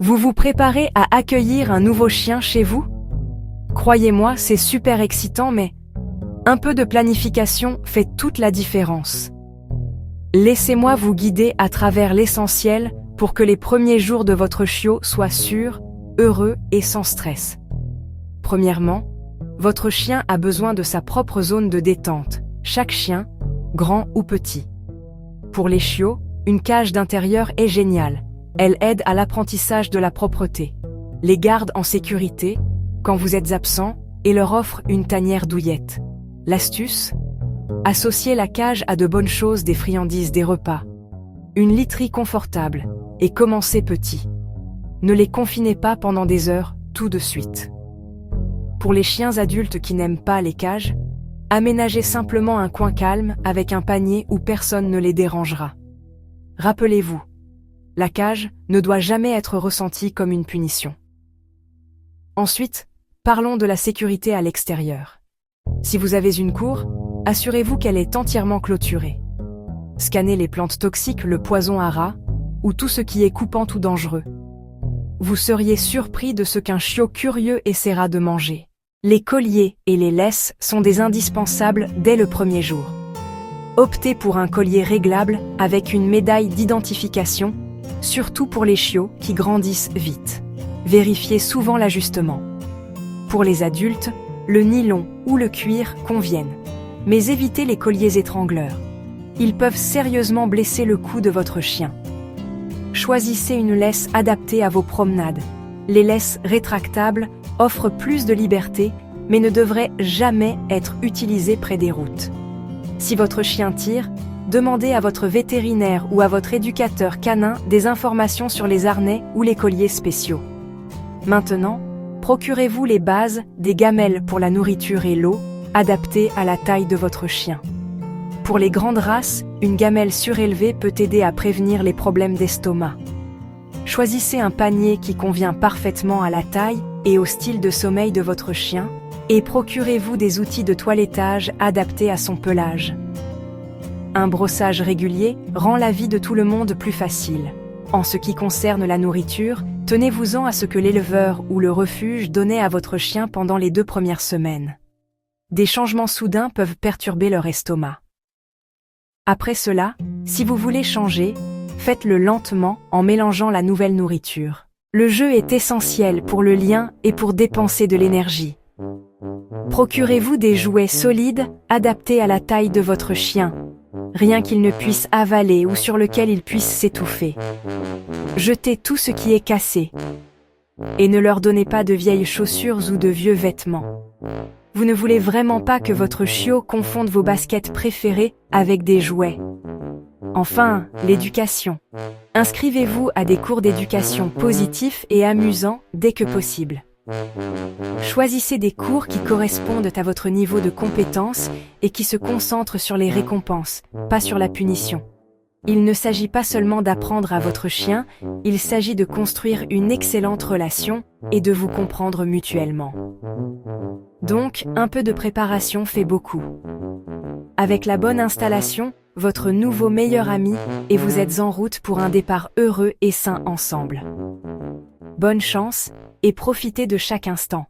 Vous vous préparez à accueillir un nouveau chien chez vous? Croyez-moi, c'est super excitant, mais un peu de planification fait toute la différence. Laissez-moi vous guider à travers l'essentiel pour que les premiers jours de votre chiot soient sûrs, heureux et sans stress. Premièrement, votre chien a besoin de sa propre zone de détente, chaque chien, grand ou petit. Pour les chiots, une cage d'intérieur est géniale. Elle aide à l'apprentissage de la propreté, les garde en sécurité quand vous êtes absent et leur offre une tanière douillette. L'astuce? Associez la cage à de bonnes choses, des friandises, des repas, une literie confortable et commencez petit. Ne les confinez pas pendant des heures, tout de suite. Pour les chiens adultes qui n'aiment pas les cages, aménagez simplement un coin calme avec un panier où personne ne les dérangera. Rappelez-vous, la cage ne doit jamais être ressentie comme une punition. Ensuite, parlons de la sécurité à l'extérieur. Si vous avez une cour, assurez-vous qu'elle est entièrement clôturée. Scannez les plantes toxiques, le poison à rats, ou tout ce qui est coupant ou dangereux. Vous seriez surpris de ce qu'un chiot curieux essaiera de manger. Les colliers et les laisses sont des indispensables dès le premier jour. Optez pour un collier réglable avec une médaille d'identification, surtout pour les chiots qui grandissent vite. Vérifiez souvent l'ajustement. Pour les adultes, le nylon ou le cuir conviennent, mais évitez les colliers étrangleurs. Ils peuvent sérieusement blesser le cou de votre chien. Choisissez une laisse adaptée à vos promenades. Les laisses rétractables offrent plus de liberté, mais ne devraient jamais être utilisées près des routes. Si votre chien tire, demandez à votre vétérinaire ou à votre éducateur canin des informations sur les harnais ou les colliers spéciaux. Maintenant, procurez-vous les bases des gamelles pour la nourriture et l'eau, adaptées à la taille de votre chien. Pour les grandes races, une gamelle surélevée peut aider à prévenir les problèmes d'estomac. Choisissez un panier qui convient parfaitement à la taille et au style de sommeil de votre chien, et procurez-vous des outils de toilettage adaptés à son pelage. Un brossage régulier rend la vie de tout le monde plus facile. En ce qui concerne la nourriture, tenez-vous-en à ce que l'éleveur ou le refuge donnait à votre chien pendant les 2 premières semaines. Des changements soudains peuvent perturber leur estomac. Après cela, si vous voulez changer, faites-le lentement en mélangeant la nouvelle nourriture. Le jeu est essentiel pour le lien et pour dépenser de l'énergie. Procurez-vous des jouets solides, adaptés à la taille de votre chien. Rien qu'il ne puisse avaler ou sur lequel il puisse s'étouffer. Jetez tout ce qui est cassé. Et ne leur donnez pas de vieilles chaussures ou de vieux vêtements. Vous ne voulez vraiment pas que votre chiot confonde vos baskets préférées avec des jouets. Enfin, l'éducation. Inscrivez-vous à des cours d'éducation positifs et amusants dès que possible. Choisissez des cours qui correspondent à votre niveau de compétence et qui se concentrent sur les récompenses, pas sur la punition. Il ne s'agit pas seulement d'apprendre à votre chien, il s'agit de construire une excellente relation et de vous comprendre mutuellement. Donc, un peu de préparation fait beaucoup. Avec la bonne installation, votre nouveau meilleur ami et vous êtes en route pour un départ heureux et sain ensemble. Bonne chance et profitez de chaque instant.